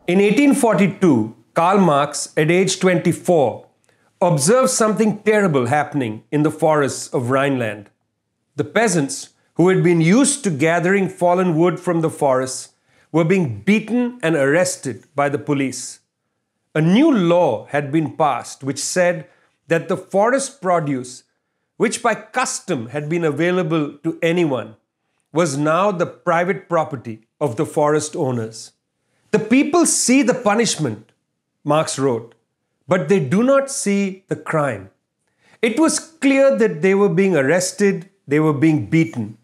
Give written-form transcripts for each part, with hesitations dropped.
In 1842, Karl Marx, at age 24, observed something terrible happening in the forests of Rhineland. The peasants, who had been used to gathering fallen wood from the forests, were being beaten and arrested by the police. A new law had been passed which said that the forest produce, which by custom had been available to anyone, was now the private property of the forest owners. The people see the punishment, Marx wrote, but they do not see the crime. It was clear that they were being arrested, they were being beaten.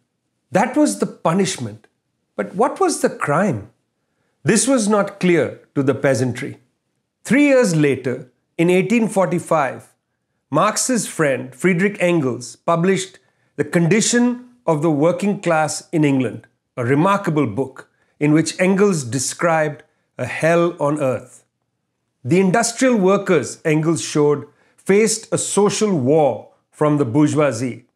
That was the punishment. But what was the crime? This was not clear to the peasantry. 3 years later, in 1845, Marx's friend Friedrich Engels published The Condition of the Working Class in England, a remarkable book in which Engels described a hell on earth. The industrial workers, Engels showed, faced a social war from the bourgeoisie.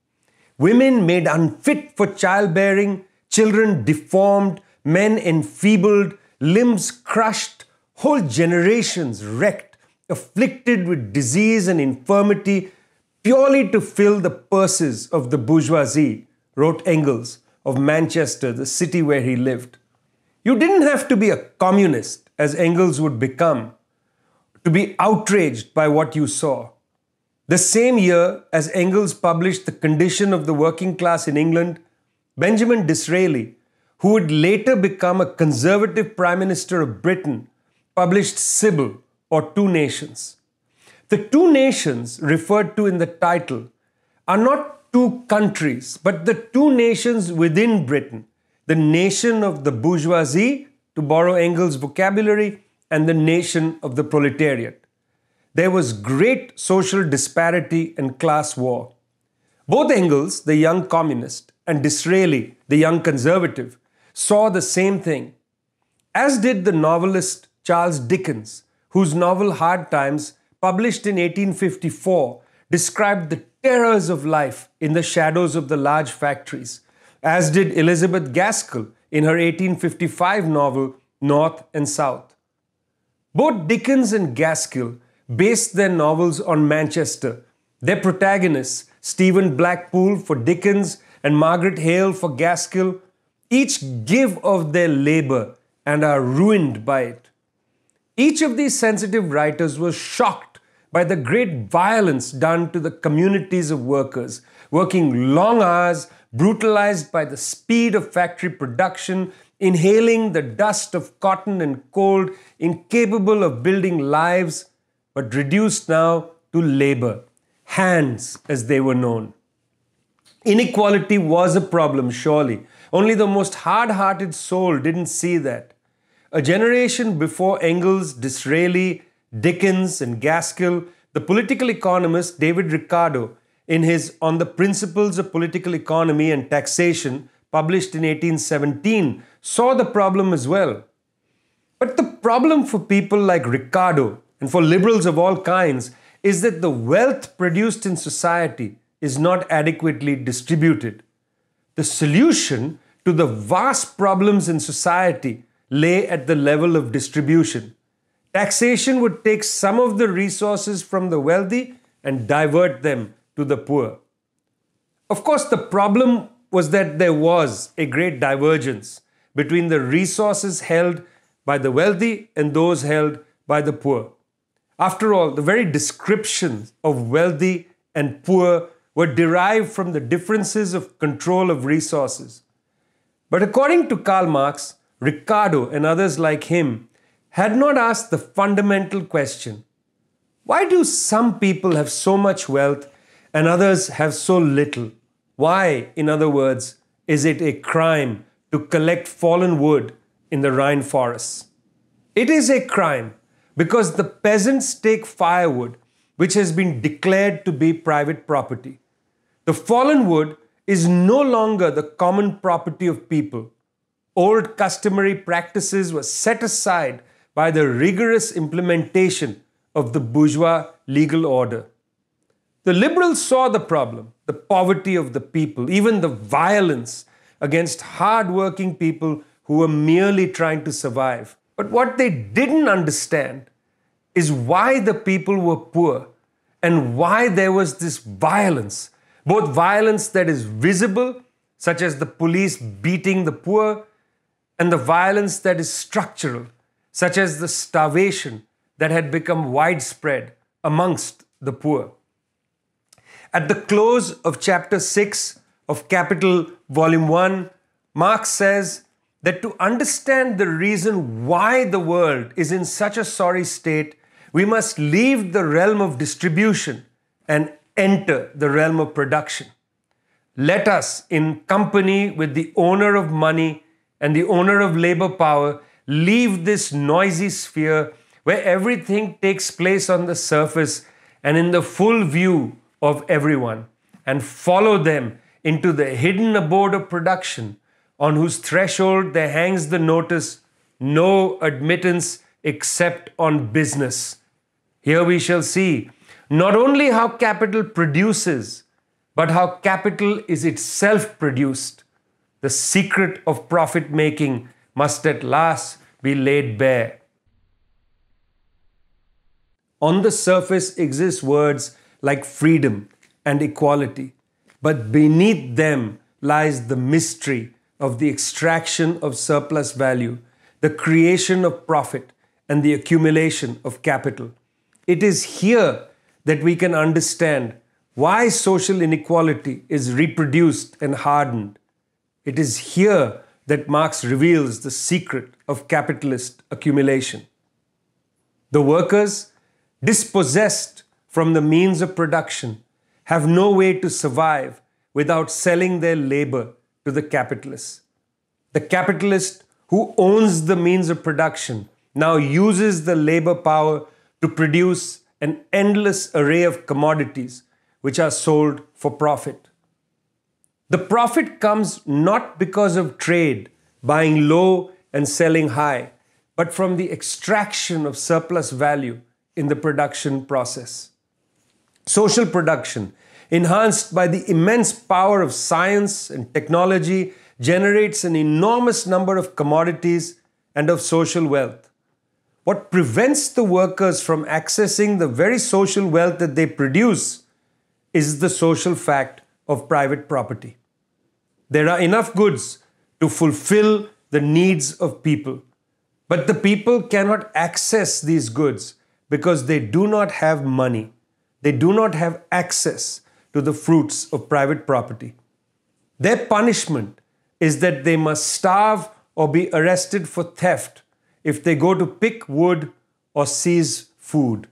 Women made unfit for childbearing, children deformed, men enfeebled, limbs crushed, whole generations wrecked, afflicted with disease and infirmity, purely to fill the purses of the bourgeoisie, wrote Engels of Manchester, the city where he lived. You didn't have to be a communist, as Engels would become, to be outraged by what you saw. The same year as Engels published The Condition of the Working Class in England, Benjamin Disraeli, who would later become a conservative Prime Minister of Britain, published Sybil, or Two Nations. The two nations referred to in the title are not two countries, but the two nations within Britain, the nation of the bourgeoisie, to borrow Engels' vocabulary, and the nation of the proletariat. There was great social disparity and class war. Both Engels, the young communist, and Disraeli, the young conservative, saw the same thing, as did the novelist Charles Dickens, whose novel Hard Times, published in 1854, described the terrors of life in the shadows of the large factories, as did Elizabeth Gaskell in her 1855 novel North and South. Both Dickens and Gaskell based their novels on Manchester. Their protagonists, Stephen Blackpool for Dickens and Margaret Hale for Gaskell, each give of their labor and are ruined by it. Each of these sensitive writers was shocked by the great violence done to the communities of workers, working long hours, brutalized by the speed of factory production, inhaling the dust of cotton and cold, incapable of building lives, but reduced now to labor, hands as they were known. Inequality was a problem, surely. Only the most hard-hearted soul didn't see that. A generation before Engels, Disraeli, Dickens, and Gaskell, the political economist David Ricardo, in his On the Principles of Political Economy and Taxation, published in 1817, saw the problem as well. But the problem for people like Ricardo and for liberals of all kinds is that the wealth produced in society is not adequately distributed. The solution to the vast problems in society lay at the level of distribution. Taxation would take some of the resources from the wealthy and divert them to the poor. Of course, the problem was that there was a great divergence between the resources held by the wealthy and those held by the poor. After all, the very descriptions of wealthy and poor were derived from the differences of control of resources. But according to Karl Marx, Ricardo and others like him had not asked the fundamental question: why do some people have so much wealth and others have so little? Why, in other words, is it a crime to collect fallen wood in the Rhine forests? It is a crime because the peasants take firewood which has been declared to be private property. The fallen wood is no longer the common property of people. Old customary practices were set aside by the rigorous implementation of the bourgeois legal order. The liberals saw the problem, the poverty of the people, even the violence against hard-working people who were merely trying to survive. But what they didn't understand is why the people were poor and why there was this violence, both violence that is visible, such as the police beating the poor, and the violence that is structural, such as the starvation that had become widespread amongst the poor. At the close of chapter 6 of Capital, Volume 1, Marx says that to understand the reason why the world is in such a sorry state, we must leave the realm of distribution and enter the realm of production. Let us, in company with the owner of money and the owner of labor power, leave this noisy sphere where everything takes place on the surface and in the full view of everyone, and follow them into the hidden abode of production, on whose threshold there hangs the notice, "No admittance except on business." Here we shall see not only how capital produces, but how capital is itself produced. The secret of profit making must at last be laid bare. On the surface exist words like freedom and equality, but beneath them lies the mystery of the extraction of surplus value, the creation of profit, and the accumulation of capital. It is here that we can understand why social inequality is reproduced and hardened. It is here that Marx reveals the secret of capitalist accumulation. The workers, dispossessed from the means of production, have no way to survive without selling their labor to the capitalists. The capitalist who owns the means of production now uses the labor power to produce an endless array of commodities which are sold for profit. The profit comes not because of trade, buying low and selling high, but from the extraction of surplus value in the production process. Social production, enhanced by the immense power of science and technology, generates an enormous number of commodities and of social wealth. What prevents the workers from accessing the very social wealth that they produce is the social fact of private property. There are enough goods to fulfill the needs of people, but the people cannot access these goods because they do not have money. They do not have access to the fruits of private property. Their punishment is that they must starve or be arrested for theft if they go to pick wood or seize food.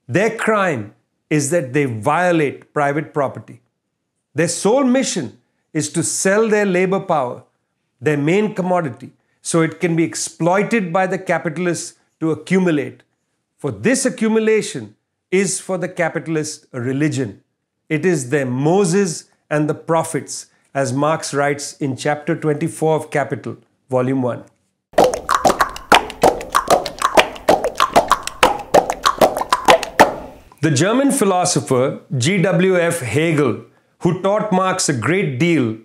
Their crime is that they violate private property. Their sole mission is to sell their labor power, their main commodity, so it can be exploited by the capitalists to accumulate. For this accumulation is for the capitalist a religion. It is their Moses and the prophets, as Marx writes in chapter 24 of Capital, Volume 1. The German philosopher G.W.F. Hegel, who taught Marx a great deal,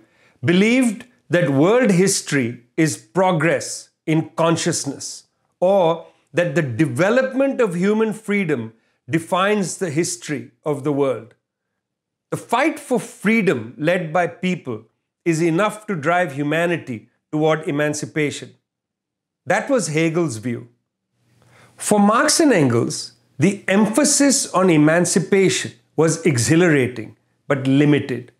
believed that world history is progress in consciousness, or that the development of human freedom defines the history of the world. The fight for freedom led by people is enough to drive humanity toward emancipation. That was Hegel's view. For Marx and Engels, the emphasis on emancipation was exhilarating but limited.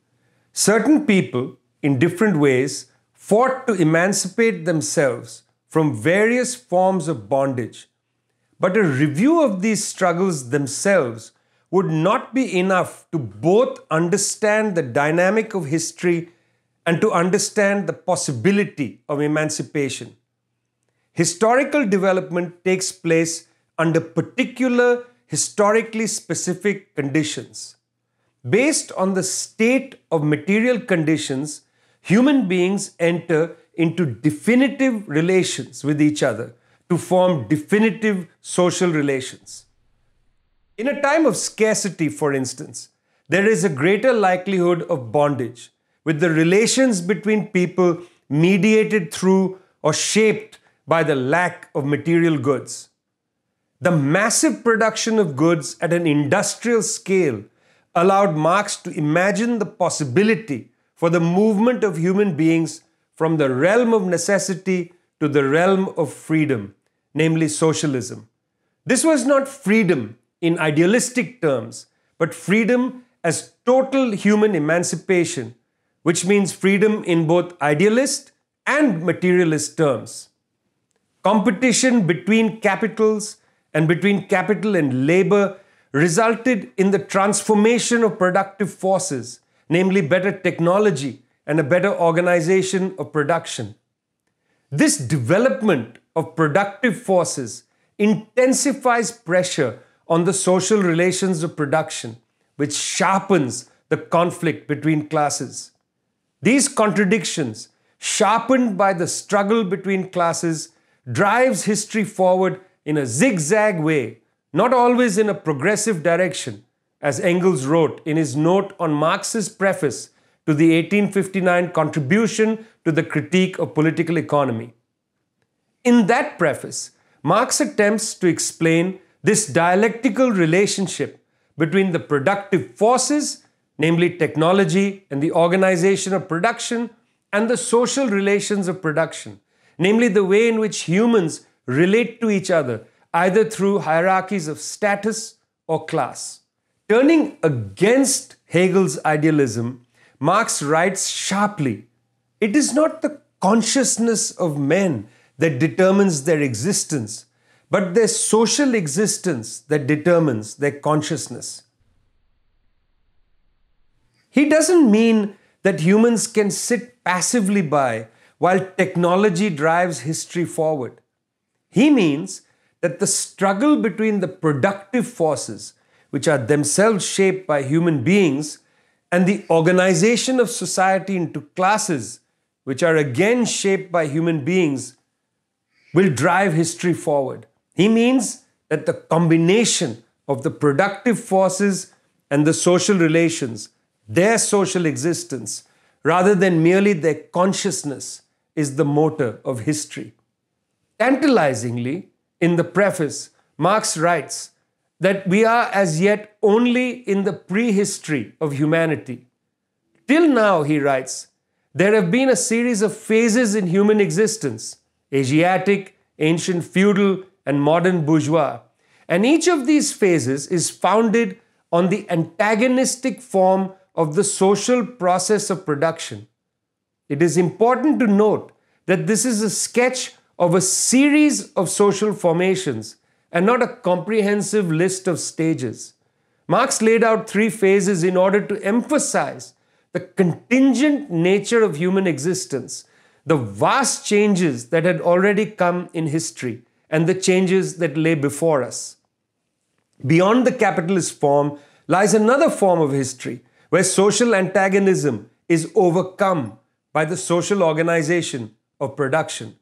Certain people, in different ways, fought to emancipate themselves from various forms of bondage. But a review of these struggles themselves would not be enough to both understand the dynamic of history and to understand the possibility of emancipation. Historical development takes place under particular historically specific conditions. Based on the state of material conditions, human beings enter into definitive relations with each other to form definitive social relations. In a time of scarcity, for instance, there is a greater likelihood of bondage, with the relations between people mediated through or shaped by the lack of material goods. The massive production of goods at an industrial scale allowed Marx to imagine the possibility for the movement of human beings from the realm of necessity to the realm of freedom, namely socialism. This was not freedom in idealistic terms, but freedom as total human emancipation, which means freedom in both idealist and materialist terms. Competition between capitals and between capital and labor resulted in the transformation of productive forces, namely better technology and a better organization of production. This development of productive forces intensifies pressure on the social relations of production, which sharpens the conflict between classes. These contradictions, sharpened by the struggle between classes, drives history forward in a zigzag way, not always in a progressive direction, as Engels wrote in his note on Marx's preface to the 1859 contribution to the Critique of Political Economy. In that preface, Marx attempts to explain this dialectical relationship between the productive forces, namely technology and the organization of production, and the social relations of production, namely the way in which humans relate to each other, either through hierarchies of status or class. Turning against Hegel's idealism, Marx writes sharply, "It is not the consciousness of men that determines their existence, but their social existence that determines their consciousness." He doesn't mean that humans can sit passively by while technology drives history forward. He means that the struggle between the productive forces, which are themselves shaped by human beings, and the organization of society into classes, which are again shaped by human beings, will drive history forward. He means that the combination of the productive forces and the social relations, their social existence, rather than merely their consciousness, is the motor of history. Tantalizingly, in the preface, Marx writes that we are as yet only in the prehistory of humanity. Till now, he writes, there have been a series of phases in human existence, Asiatic, ancient feudal, and modern bourgeois, and each of these phases is founded on the antagonistic form of the social process of production. It is important to note that this is a sketch of a series of social formations and not a comprehensive list of stages. Marx laid out 3 phases in order to emphasize the contingent nature of human existence, the vast changes that had already come in history, and the changes that lay before us. Beyond the capitalist form lies another form of history, where social antagonism is overcome by the social organization of production.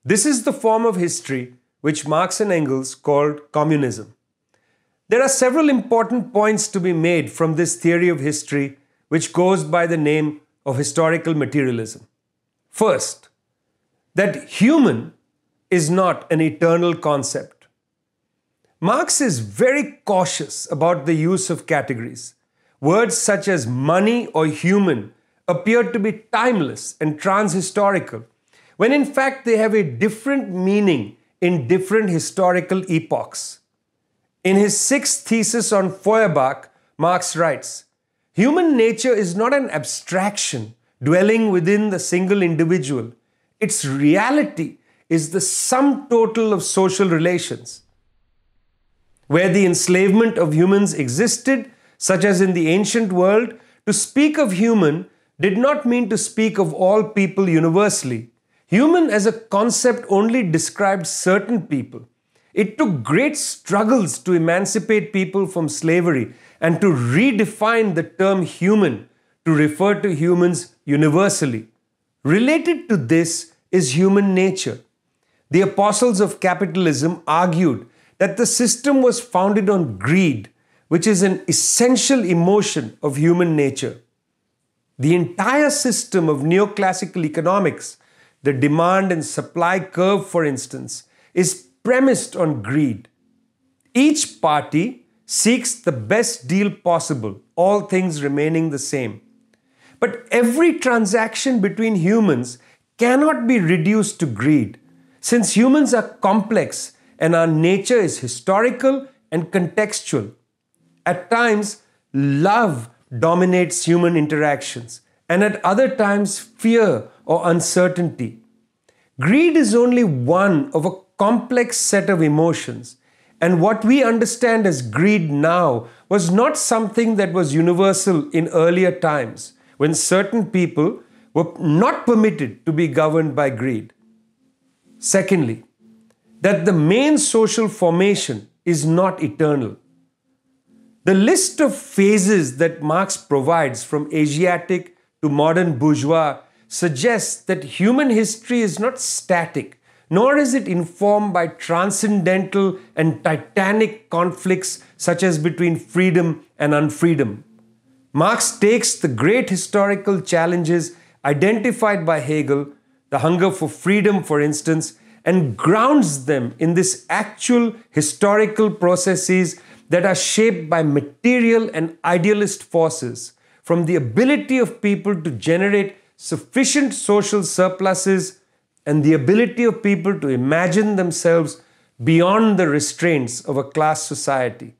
This is the form of history which Marx and Engels called communism. There are several important points to be made from this theory of history, which goes by the name of historical materialism. First, that human is not an eternal concept. Marx is very cautious about the use of categories. Words such as money or human appear to be timeless and transhistorical, when in fact they have a different meaning in different historical epochs. In his 6th thesis on Feuerbach, Marx writes, "Human nature is not an abstraction dwelling within the single individual. Its reality is the sum total of social relations. Where the enslavement of humans existed, such as in the ancient world, to speak of human did not mean to speak of all people universally. Human as a concept only described certain people. It took great struggles to emancipate people from slavery and to redefine the term human to refer to humans universally. Related to this is human nature. The apostles of capitalism argued that the system was founded on greed, which is an essential emotion of human nature. The entire system of neoclassical economics the demand and supply curve, for instance, is premised on greed. Each party seeks the best deal possible, all things remaining the same. But every transaction between humans cannot be reduced to greed, since humans are complex and our nature is historical and contextual. At times, love dominates human interactions, and at other times, fear or uncertainty. Greed is only one of a complex set of emotions, and what we understand as greed now was not something that was universal in earlier times, when certain people were not permitted to be governed by greed. Secondly, that the main social formation is not eternal. The list of phases that Marx provides from Asiatic to modern bourgeois suggests that human history is not static, nor is it informed by transcendental and titanic conflicts such as between freedom and unfreedom. Marx takes the great historical challenges identified by Hegel, the hunger for freedom, for instance, and grounds them in this actual historical processes that are shaped by material and idealist forces, from the ability of people to generate sufficient social surpluses and the ability of people to imagine themselves beyond the restraints of a class society.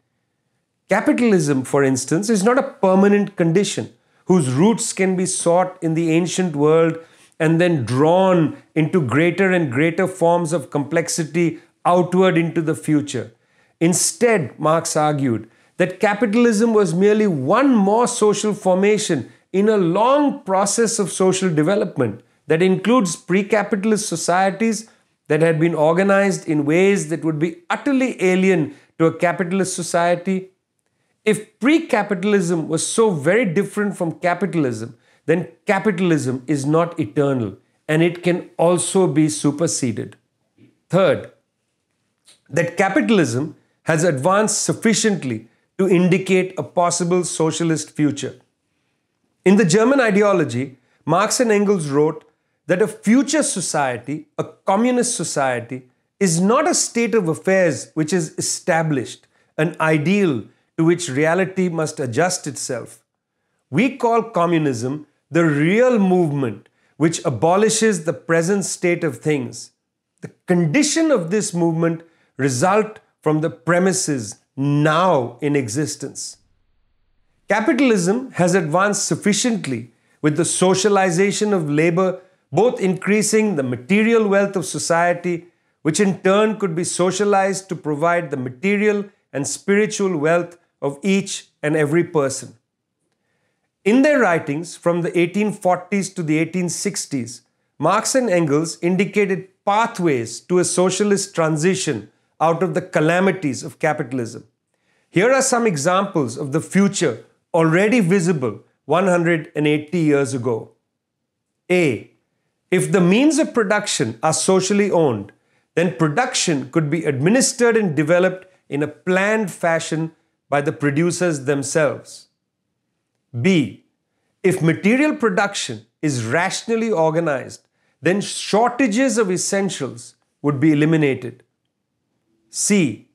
Capitalism, for instance, is not a permanent condition whose roots can be sought in the ancient world and then drawn into greater and greater forms of complexity outward into the future. Instead, Marx argued that capitalism was merely one more social formation in a long process of social development that includes pre-capitalist societies that had been organized in ways that would be utterly alien to a capitalist society. If pre-capitalism was so very different from capitalism, then capitalism is not eternal and it can also be superseded. Third, that capitalism has advanced sufficiently to indicate a possible socialist future. In the German ideology, Marx and Engels wrote that a future society, a communist society, is not a state of affairs which is established, an ideal to which reality must adjust itself. We call communism the real movement which abolishes the present state of things. The condition of this movement result from the premises now in existence. Capitalism has advanced sufficiently with the socialization of labor, both increasing the material wealth of society, which in turn could be socialized to provide the material and spiritual wealth of each and every person. In their writings from the 1840s to the 1860s, Marx and Engels indicated pathways to a socialist transition out of the calamities of capitalism. Here are some examples of the future already visible 180 years ago. A. If the means of production are socially owned, then production could be administered and developed in a planned fashion by the producers themselves. B. If material production is rationally organized, then shortages of essentials would be eliminated. C.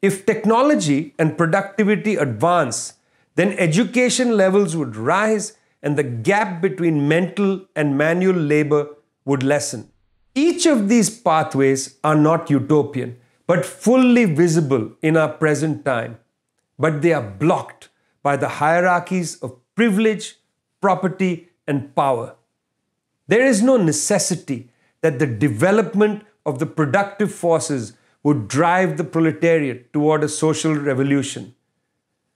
If technology and productivity advance, then education levels would rise and the gap between mental and manual labor would lessen. Each of these pathways are not utopian, but fully visible in our present time. But they are blocked by the hierarchies of privilege, property, and power. There is no necessity that the development of the productive forces would drive the proletariat toward a social revolution.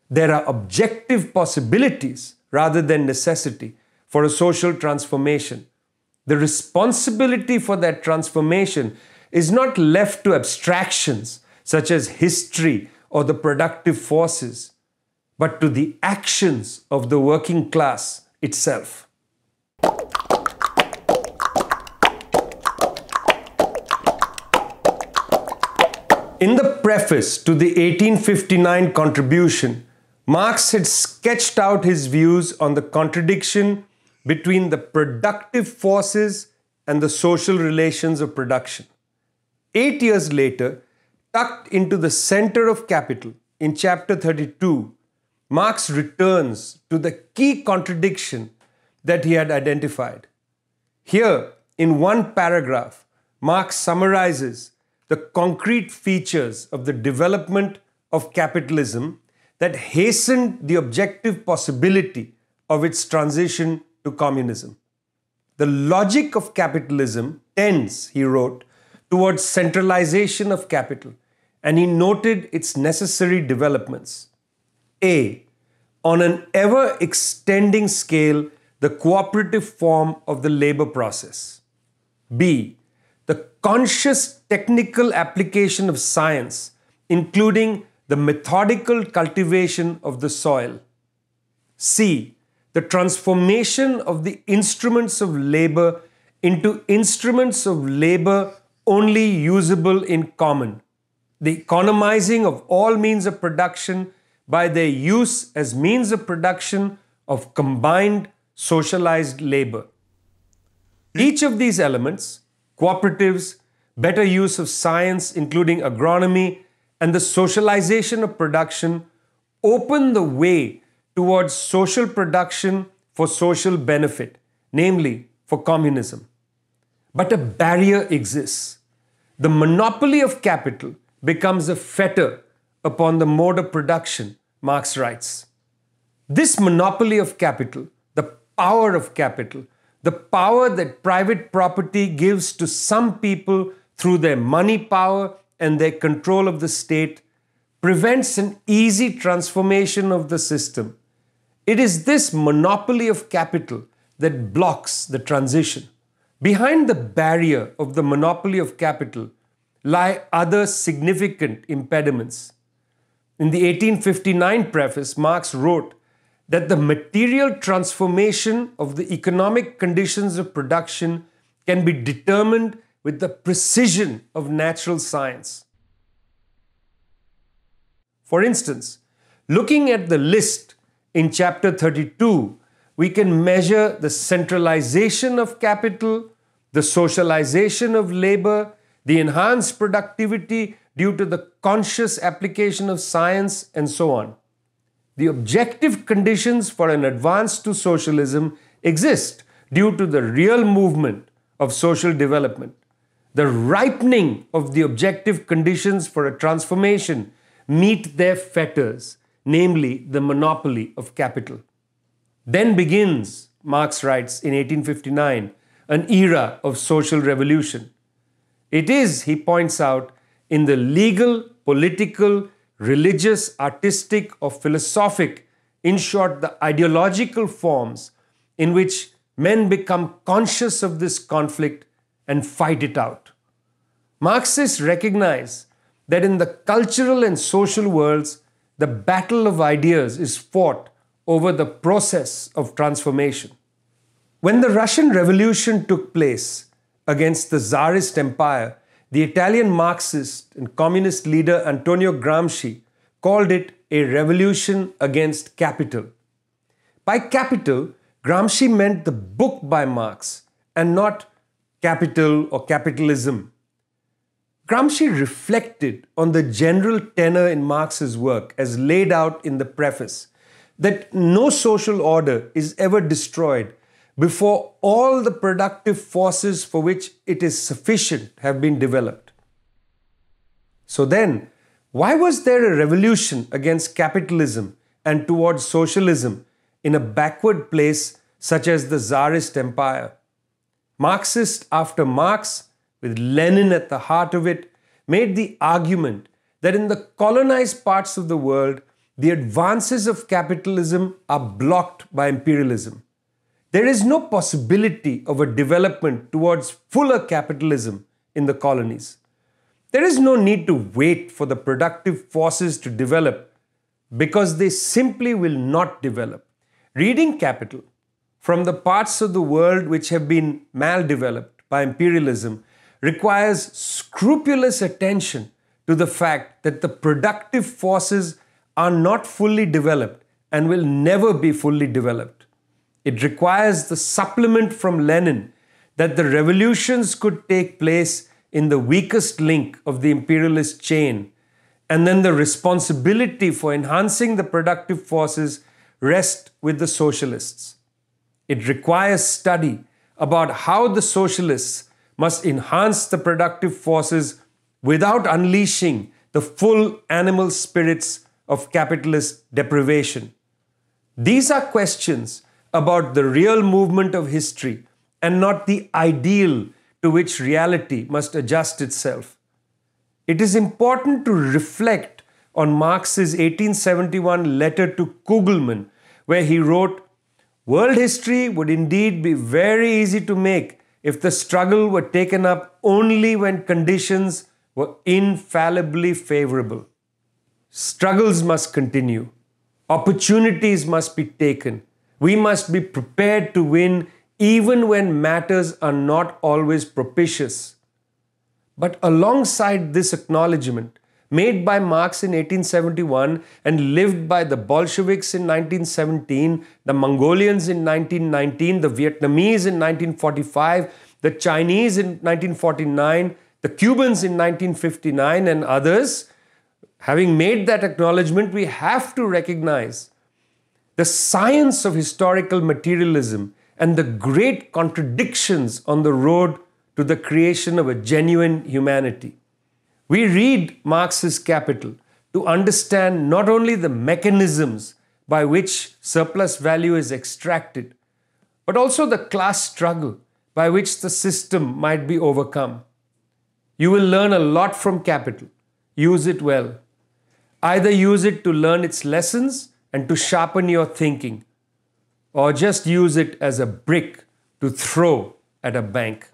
There are objective possibilities rather than necessity for a social transformation. The responsibility for that transformation is not left to abstractions such as history or the productive forces, but to the actions of the working class itself. In the preface to the 1859 contribution, Marx had sketched out his views on the contradiction between the productive forces and the social relations of production. 8 years later, tucked into the center of capital, in chapter 32, Marx returns to the key contradiction that he had identified. Here, in one paragraph, Marx summarizes the concrete features of the development of capitalism that hastened the objective possibility of its transition to communism. The logic of capitalism tends, he wrote, towards centralization of capital, and he noted its necessary developments. A. On an ever-extending scale, the cooperative form of the labor process. B. The conscious technical application of science, including the methodical cultivation of the soil. C. The transformation of the instruments of labor into instruments of labor only usable in common. The economizing of all means of production by their use as means of production of combined socialized labor. Each of these elements, cooperatives, better use of science, including agronomy, and the socialization of production, open the way towards social production for social benefit, namely for communism. But a barrier exists. The monopoly of capital becomes a fetter upon the mode of production, Marx writes. This monopoly of capital, the power of capital, the power that private property gives to some people through their money power and their control of the state, prevents an easy transformation of the system. It is this monopoly of capital that blocks the transition. Behind the barrier of the monopoly of capital lie other significant impediments. In the 1859 preface, Marx wrote that the material transformation of the economic conditions of production can be determined with the precision of natural science. For instance, looking at the list in chapter 32, we can measure the centralization of capital, the socialization of labor, the enhanced productivity due to the conscious application of science, and so on. The objective conditions for an advance to socialism exist due to the real movement of social development. The ripening of the objective conditions for a transformation meet their fetters, namely the monopoly of capital. Then begins, Marx writes in 1859, an era of social revolution. It is, he points out, in the legal, political, religious, artistic, or philosophic, in short, the ideological forms in which men become conscious of this conflict and fight it out. Marxists recognize that in the cultural and social worlds, the battle of ideas is fought over the process of transformation. When the Russian Revolution took place against the Tsarist Empire, the Italian Marxist and communist leader Antonio Gramsci called it a revolution against capital. By capital, Gramsci meant the book by Marx and not Capital or Capitalism. Gramsci reflected on the general tenor in Marx's work as laid out in the preface, that no social order is ever destroyed before all the productive forces for which it is sufficient have been developed. So then, why was there a revolution against capitalism and towards socialism in a backward place such as the Tsarist Empire? Marxist after Marx, with Lenin at the heart of it, made the argument that in the colonized parts of the world, the advances of capitalism are blocked by imperialism. There is no possibility of a development towards fuller capitalism in the colonies. There is no need to wait for the productive forces to develop because they simply will not develop. Reading Capital from the parts of the world which have been maldeveloped by imperialism requires scrupulous attention to the fact that the productive forces are not fully developed and will never be fully developed. It requires the supplement from Lenin that the revolutions could take place in the weakest link of the imperialist chain, and then the responsibility for enhancing the productive forces rests with the socialists. It requires study about how the socialists must enhance the productive forces without unleashing the full animal spirits of capitalist deprivation. These are questions about the real movement of history and not the ideal to which reality must adjust itself. It is important to reflect on Marx's 1871 letter to Kugelmann, where he wrote, "World history would indeed be very easy to make if the struggle were taken up only when conditions were infallibly favorable. Struggles must continue. Opportunities must be taken. We must be prepared to win even when matters are not always propitious." But alongside this acknowledgement, made by Marx in 1871 and lived by the Bolsheviks in 1917, the Mongolians in 1919, the Vietnamese in 1945, the Chinese in 1949, the Cubans in 1959, and others, having made that acknowledgement, we have to recognize the science of historical materialism and the great contradictions on the road to the creation of a genuine humanity. We read Marx's Capital to understand not only the mechanisms by which surplus value is extracted, but also the class struggle by which the system might be overcome. You will learn a lot from Capital. Use it well. Either use it to learn its lessons and to sharpen your thinking, or just use it as a brick to throw at a bank.